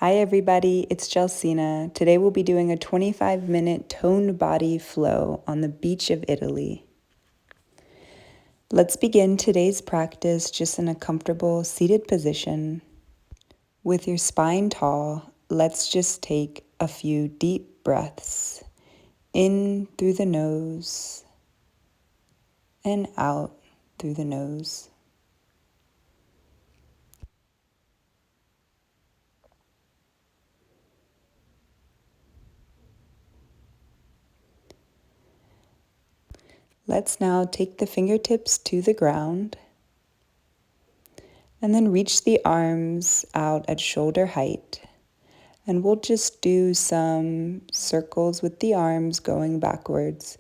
Hi everybody, it's Gelsina. Today we'll be doing a 25-minute toned body flow on the beach of Italy. Let's begin today's practice just in a comfortable seated position. With your spine tall, let's just take a few deep breaths in through the nose and out through the nose. Let's now take the fingertips to the ground and then reach the arms out at shoulder height. And we'll just do some circles with the arms going backwards.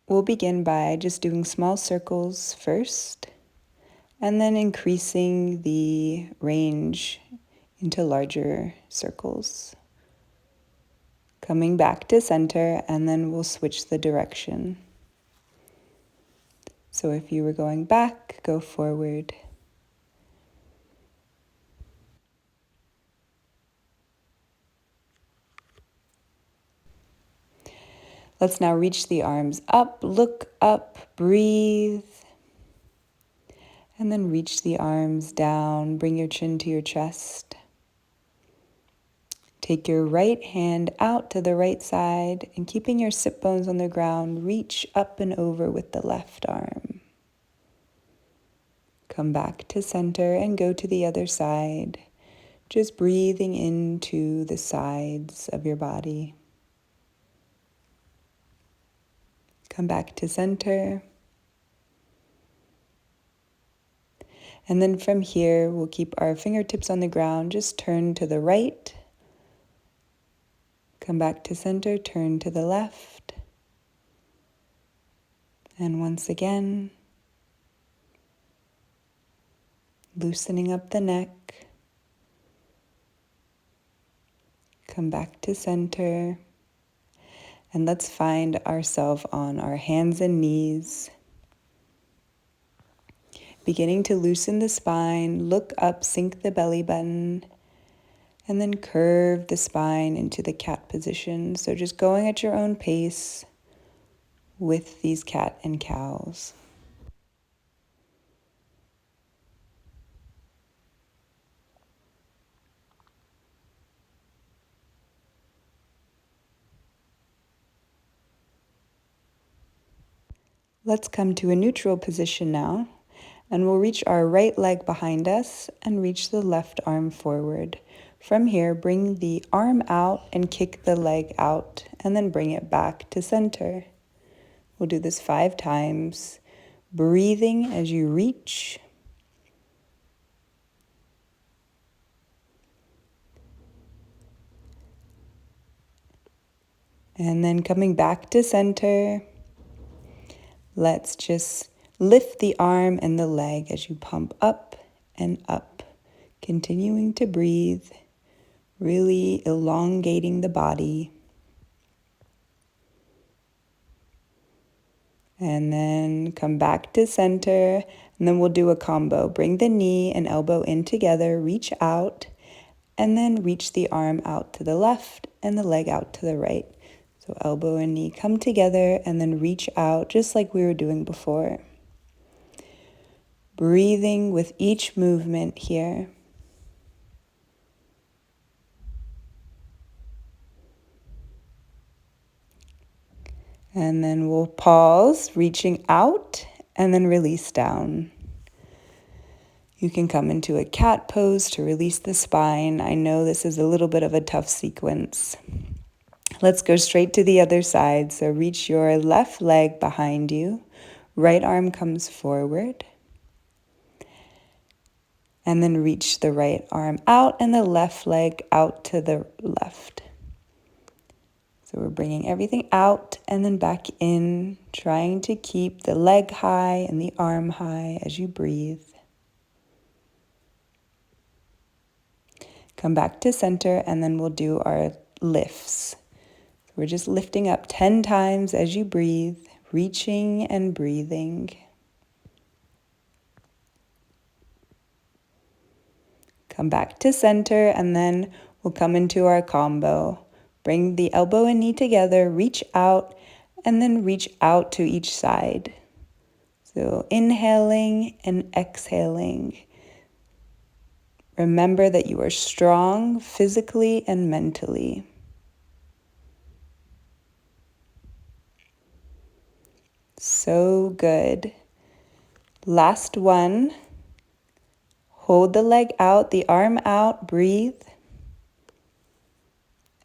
We'll begin by just doing small circles first, and then increasing the range into larger circles. Coming back to center, and then we'll switch the direction. So if you were going back, go forward. Let's now reach the arms up, look up, breathe. And then reach the arms down, bring your chin to your chest. Take your right hand out to the right side and keeping your sit bones on the ground, reach up and over with the left arm. Come back to center and go to the other side, just breathing into the sides of your body. Come back to center. And then from here, we'll keep our fingertips on the ground, just turn to the right. Come back to center, turn to the left. And once again, loosening up the neck. Come back to center. And let's find ourselves on our hands and knees. Beginning to loosen the spine, look up, sink the belly button, and then curve the spine into the cat position. So just going at your own pace with these cat and cows. Let's come to a neutral position now, and we'll reach our right leg behind us and reach the left arm forward. From here, bring the arm out and kick the leg out, and then bring it back to center. We'll do this 5 times, breathing as you reach. And then coming back to center, let's just lift the arm and the leg as you pump up and up, continuing to breathe, really elongating the body. And then come back to center, and then we'll do a combo. Bring the knee and elbow in together, reach out, and then reach the arm out to the left and the leg out to the right. So elbow and knee come together and then reach out just like we were doing before. Breathing with each movement here. And then we'll pause, reaching out, and then release down. You can come into a cat pose to release the spine. I know this is a little bit of a tough sequence. Let's go straight to the other side. So reach your left leg behind you. Right arm comes forward. And then reach the right arm out and the left leg out to the left. So we're bringing everything out and then back in, trying to keep the leg high and the arm high as you breathe. Come back to center and then we'll do our lifts. We're just lifting up 10 times as you breathe, reaching and breathing. Come back to center, and then we'll come into our combo. Bring the elbow and knee together, reach out, and then reach out to each side. So inhaling and exhaling. Remember that you are strong physically and mentally. So good. Last one. Hold the leg out, the arm out, breathe.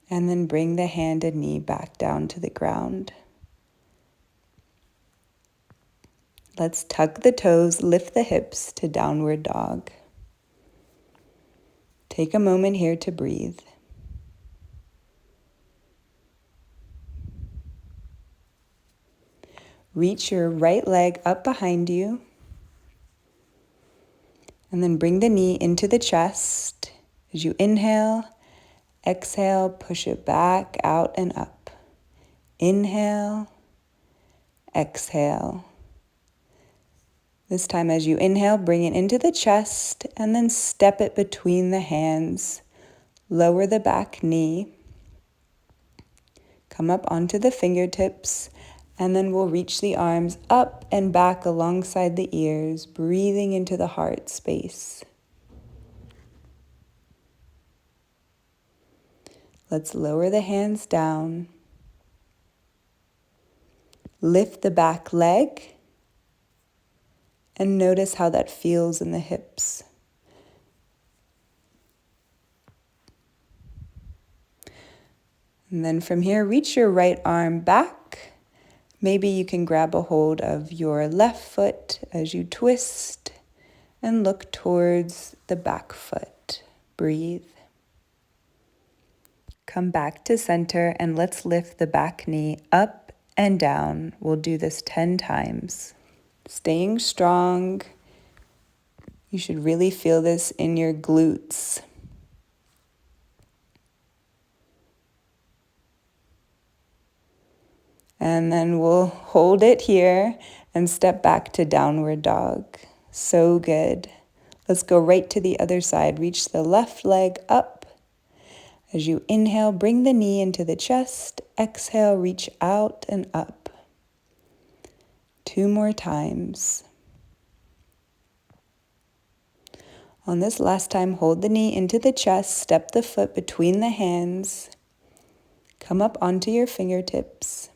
And then bring the hand and knee back down to the ground. Let's tuck the toes, lift the hips to downward dog. Take a moment here to breathe. Reach your right leg up behind you. And then bring the knee into the chest. As you inhale, exhale, push it back, out and up. Inhale, exhale. This time as you inhale, bring it into the chest and then step it between the hands. Lower the back knee. Come up onto the fingertips, and then we'll reach the arms up and back alongside the ears, breathing into the heart space. Let's lower the hands down. Lift the back leg and notice how that feels in the hips. And then from here, reach your right arm back. Maybe you can grab a hold of your left foot as you twist and look towards the back foot. Breathe. Come back to center and let's lift the back knee up and down. We'll do this 10 times. Staying strong. You should really feel this in your glutes. And then we'll hold it here and step back to downward dog. So good. Let's go right to the other side. Reach the left leg up. As you inhale, bring the knee into the chest. Exhale, reach out and up. 2 more times. On this last time, hold the knee into the chest. Step the foot between the hands. Come up onto your fingertips.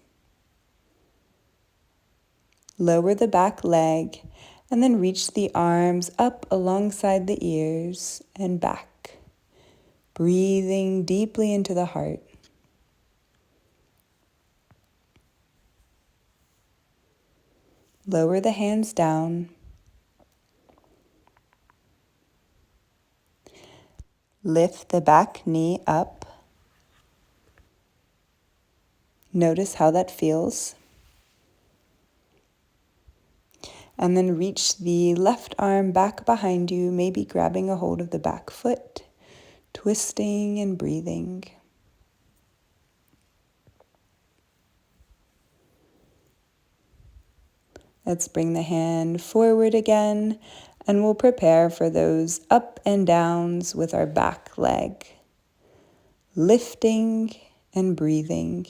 Lower the back leg, and then reach the arms up alongside the ears and back. Breathing deeply into the heart. Lower the hands down. Lift the back knee up. Notice how that feels. And then reach the left arm back behind you, maybe grabbing a hold of the back foot, twisting and breathing. Let's bring the hand forward again, and we'll prepare for those up and downs with our back leg. Lifting and breathing.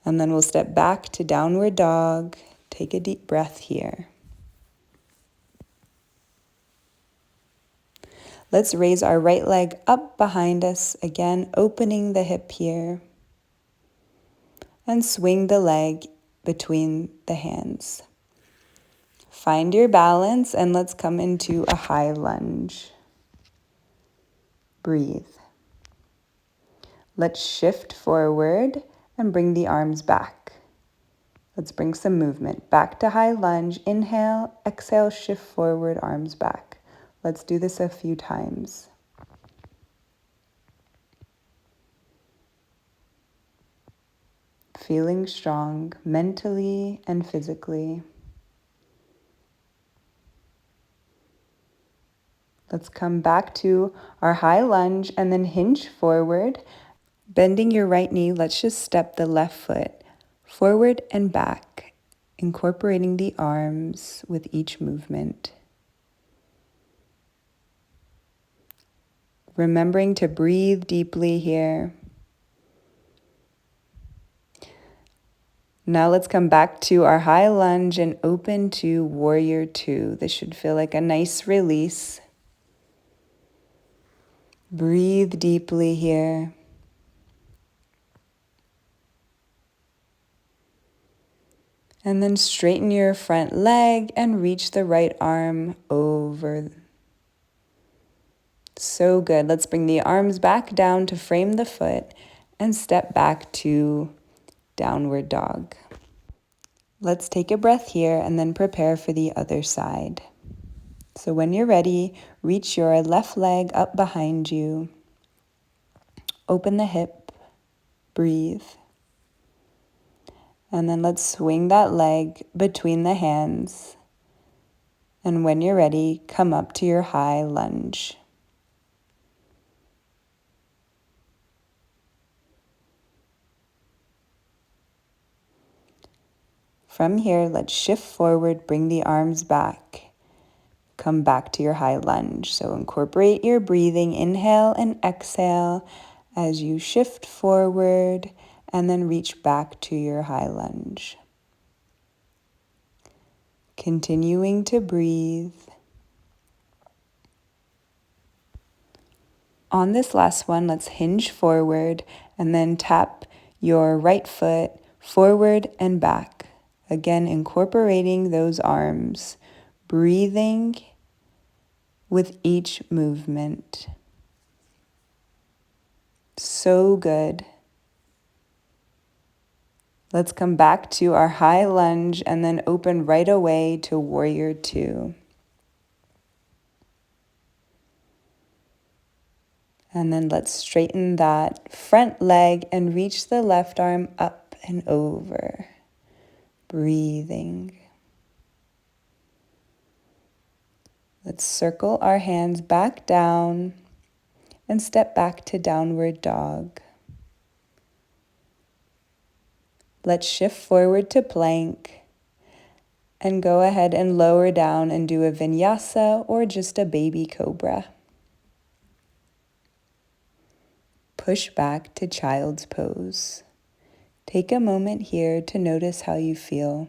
And then we'll step back to downward dog. Take a deep breath here. Let's raise our right leg up behind us, again opening the hip here. And swing the leg between the hands. Find your balance and let's come into a high lunge. Breathe. Let's shift forward and bring the arms back. Let's bring some movement. Back to high lunge. Inhale, exhale, shift forward, arms back. Let's do this a few times. Feeling strong mentally and physically. Let's come back to our high lunge and then hinge forward. Bending your right knee, let's just step the left foot forward and back incorporating the arms with each movement. Remembering to breathe deeply here. Now let's come back to our high lunge and open to warrior two. This should feel like a nice release. Breathe deeply here. And then straighten your front leg and reach the right arm over. So good. Let's bring the arms back down to frame the foot and step back to downward dog. Let's take a breath here and then prepare for the other side. So when you're ready, reach your left leg up behind you. Open the hip, breathe. And then let's swing that leg between the hands. And when you're ready, come up to your high lunge. From here, let's shift forward, bring the arms back. Come back to your high lunge. So incorporate your breathing, inhale and exhale as you shift forward and then reach back to your high lunge. Continuing to breathe. On this last one, let's hinge forward and then tap your right foot forward and back. Again, incorporating those arms, breathing with each movement. So good. Let's come back to our high lunge and then open right away to warrior two. And then let's straighten that front leg and reach the left arm up and over. Breathing. Let's circle our hands back down and step back to downward dog. Let's shift forward to plank and go ahead and lower down and do a vinyasa or just a baby cobra. Push back to child's pose. Take a moment here to notice how you feel.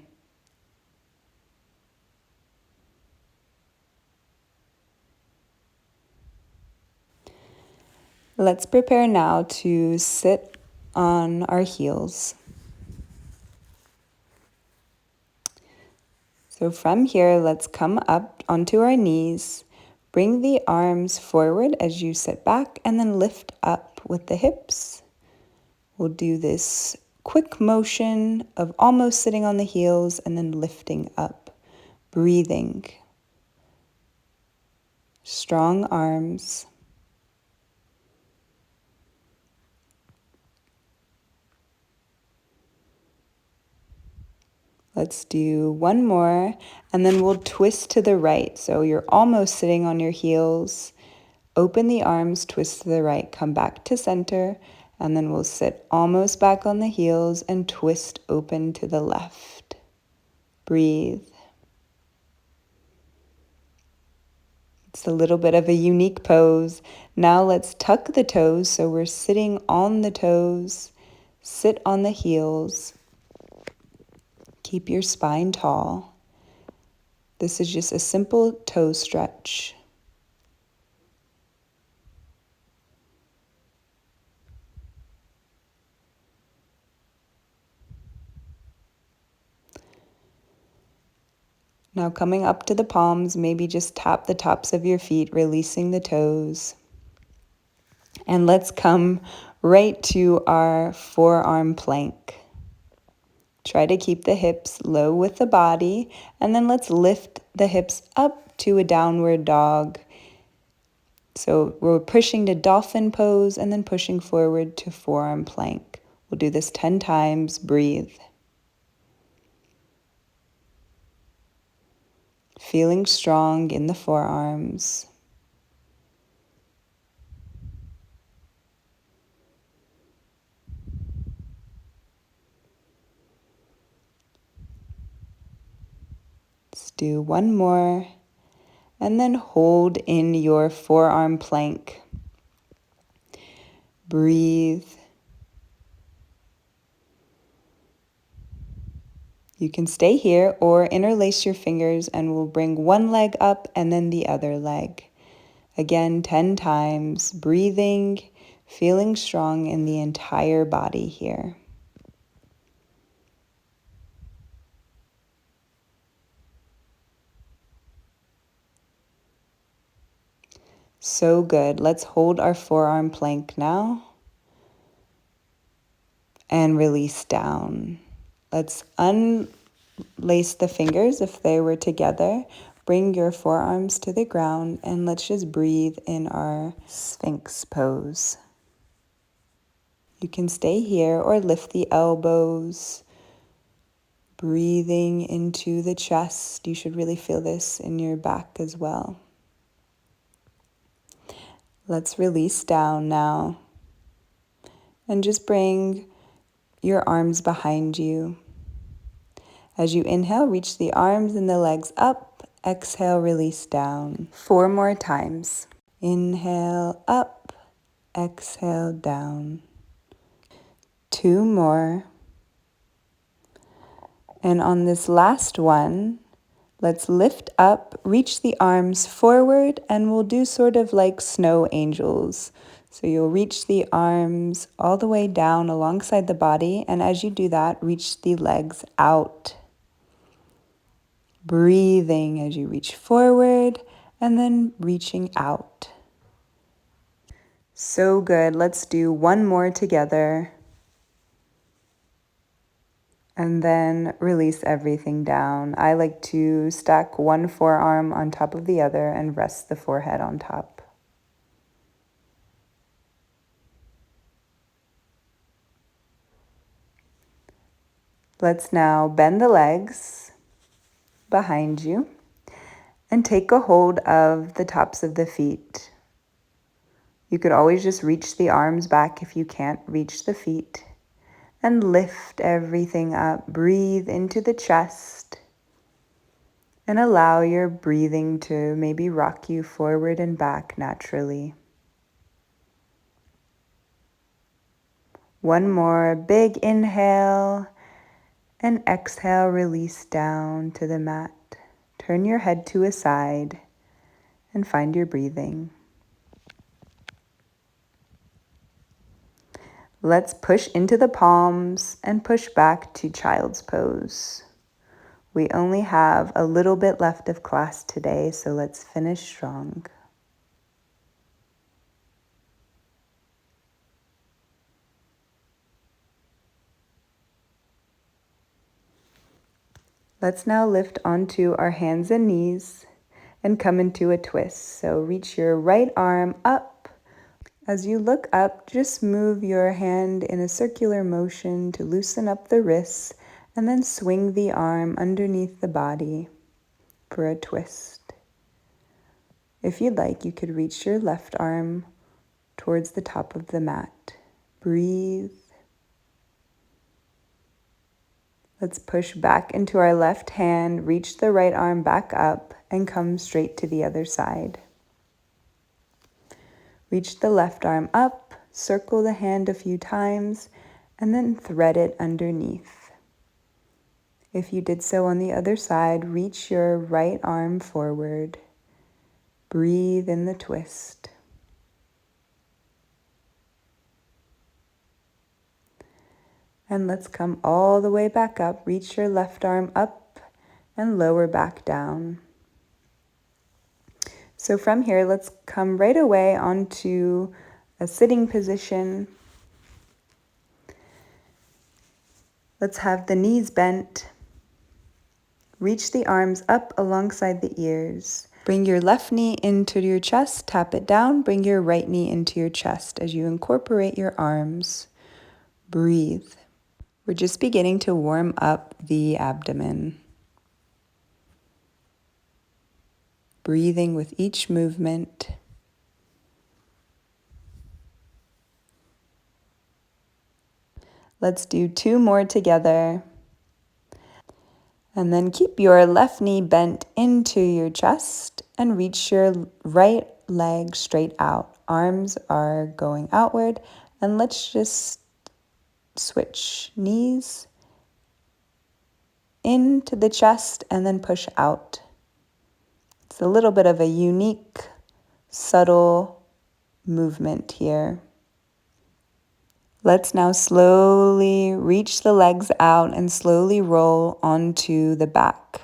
Let's prepare now to sit on our heels. So from here, let's come up onto our knees. Bring the arms forward as you sit back and then lift up with the hips. We'll do this quick motion of almost sitting on the heels and then lifting up, breathing. Strong arms. Let's do one more, and then we'll twist to the right. So you're almost sitting on your heels. Open the arms, twist to the right, come back to center, and then we'll sit almost back on the heels and twist open to the left. Breathe. It's a little bit of a unique pose. Now let's tuck the toes, so we're sitting on the toes. Sit on the heels. Keep your spine tall. This is just a simple toe stretch. Now coming up to the palms, maybe just tap the tops of your feet, releasing the toes. And let's come right to our forearm plank. Try to keep the hips low with the body, and then let's lift the hips up to a downward dog. So we're pushing to dolphin pose and then pushing forward to forearm plank. We'll do this 10 times, breathe. Feeling strong in the forearms. Let's do one more. And then hold in your forearm plank. Breathe. You can stay here or interlace your fingers and we'll bring one leg up and then the other leg. Again, 10 times, breathing, feeling strong in the entire body here. So good. Let's hold our forearm plank now and release down. Let's unlace the fingers if they were together. Bring your forearms to the ground and let's just breathe in our Sphinx pose. You can stay here or lift the elbows, breathing into the chest. You should really feel this in your back as well. Let's release down now and just bring your arms behind you. As you inhale, reach the arms and the legs up. Exhale, release down. 4 more times. Inhale up, exhale down. 2 more. And on this last one, let's lift up, reach the arms forward, and we'll do sort of like snow angels. So you'll reach the arms all the way down alongside the body, and as you do that, reach the legs out. Breathing as you reach forward, and then reaching out. So good. Let's do one more together. And then release everything down. I like to stack one forearm on top of the other and rest the forehead on top. Let's now bend the legs behind you and take a hold of the tops of the feet. You could always just reach the arms back if you can't reach the feet. And lift everything up. Breathe into the chest. And allow your breathing to maybe rock you forward and back naturally. One more big inhale. And exhale, release down to the mat. Turn your head to a side and find your breathing. Let's push into the palms and push back to child's pose. We only have a little bit left of class today, so let's finish strong. Let's now lift onto our hands and knees and come into a twist. So reach your right arm up. As you look up, just move your hand in a circular motion to loosen up the wrists and then swing the arm underneath the body for a twist. If you'd like, you could reach your left arm towards the top of the mat. Breathe. Let's push back into our left hand, reach the right arm back up, and come straight to the other side. Reach the left arm up, circle the hand a few times, and then thread it underneath. If you did so on the other side, reach your right arm forward. Breathe in the twist. And let's come all the way back up. Reach your left arm up and lower back down. So from here, let's come right away onto a sitting position. Let's have the knees bent. Reach the arms up alongside the ears. Bring your left knee into your chest, tap it down. Bring your right knee into your chest as you incorporate your arms. Breathe. We're just beginning to warm up the abdomen. Breathing with each movement. Let's do 2 more together. And then keep your left knee bent into your chest and reach your right leg straight out. Arms are going outward, and let's just switch knees into the chest and then push out. It's a little bit of a unique, subtle movement here. Let's now slowly reach the legs out and slowly roll onto the back.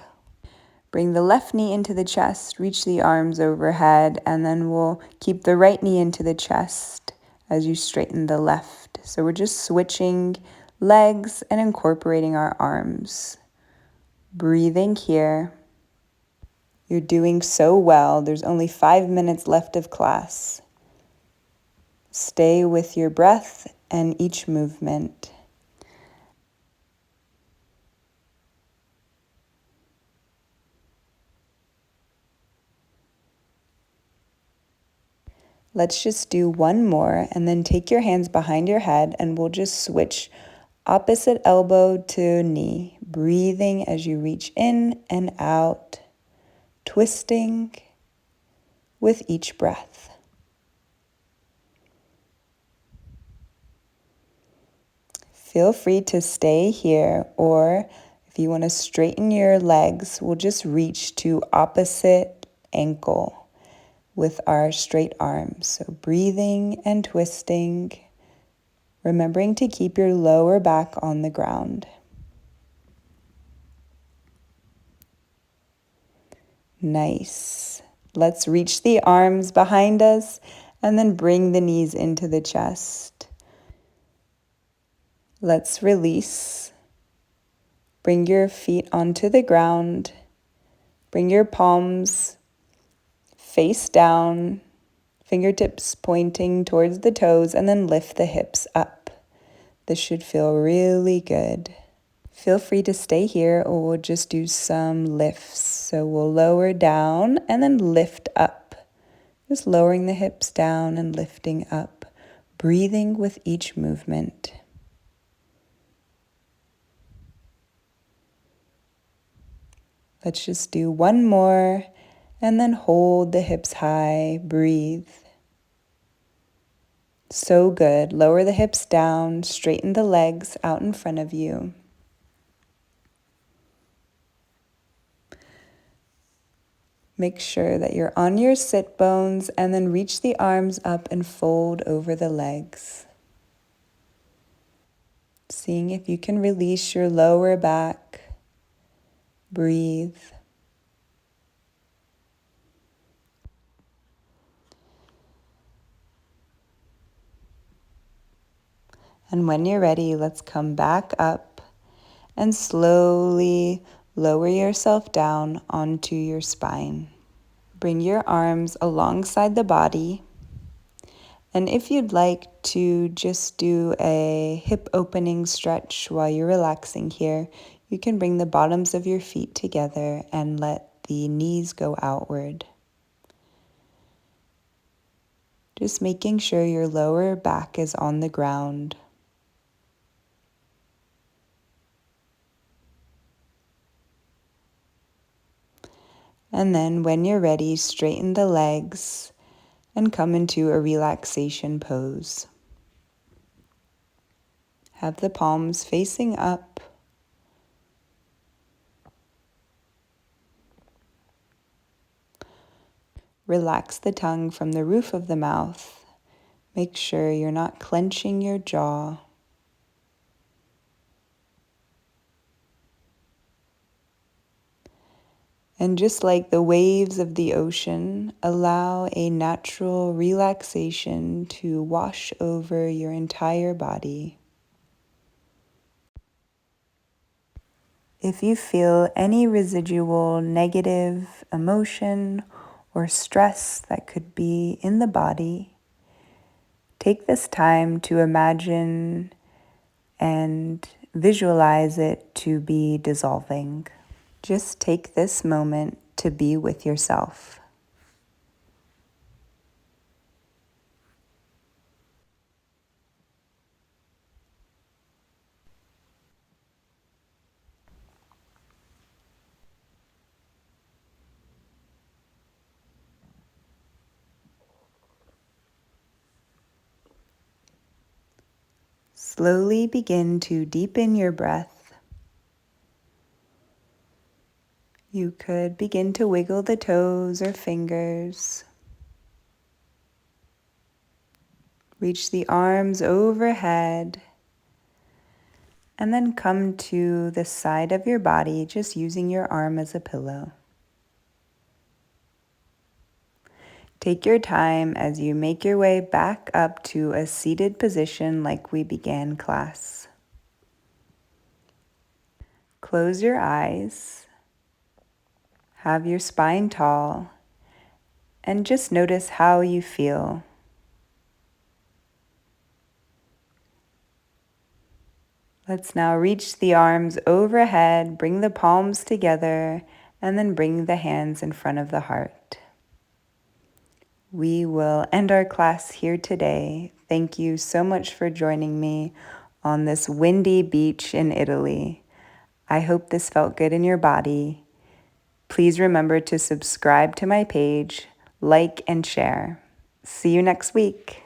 Bring the left knee into the chest, reach the arms overhead, and then we'll keep the right knee into the chest as you straighten the left. So we're just switching legs and incorporating our arms. Breathing here. You're doing so well. There's only 5 minutes left of class. Stay with your breath and each movement. Let's just do one more and then take your hands behind your head and we'll just switch opposite elbow to knee. Breathing as you reach in and out, twisting with each breath. Feel free to stay here, or if you want to straighten your legs, we'll just reach to opposite ankle with our straight arms. So breathing and twisting, remembering to keep your lower back on the ground. Nice. Let's reach the arms behind us and then bring the knees into the chest. Let's release. Bring your feet onto the ground. Bring your palms face down, fingertips pointing towards the toes, and then lift the hips up. This should feel really good. Feel free to stay here or we'll just do some lifts. So we'll lower down and then lift up. Just lowering the hips down and lifting up. Breathing with each movement. Let's just do one more and then hold the hips high. Breathe. So good. Lower the hips down, straighten the legs out in front of you. Make sure that you're on your sit bones and then reach the arms up and fold over the legs. Seeing if you can release your lower back. Breathe. And when you're ready, let's come back up and slowly lower yourself down onto your spine. Bring your arms alongside the body. And if you'd like to just do a hip opening stretch while you're relaxing here, you can bring the bottoms of your feet together and let the knees go outward. Just making sure your lower back is on the ground. And then when you're ready, straighten the legs and come into a relaxation pose. Have the palms facing up. Relax the tongue from the roof of the mouth. Make sure you're not clenching your jaw. And just like the waves of the ocean, allow a natural relaxation to wash over your entire body. If you feel any residual negative emotion or stress that could be in the body, take this time to imagine and visualize it to be dissolving. Just take this moment to be with yourself. Slowly begin to deepen your breath. You could begin to wiggle the toes or fingers. Reach the arms overhead. And then come to the side of your body, just using your arm as a pillow. Take your time as you make your way back up to a seated position like we began class. Close your eyes, have your spine tall, and just notice how you feel. Let's now reach the arms overhead, bring the palms together, and then bring the hands in front of the heart. We will end our class here today. Thank you so much for joining me on this windy beach in Italy. I hope this felt good in your body. Please remember to subscribe to my page, like, and share. See you next week.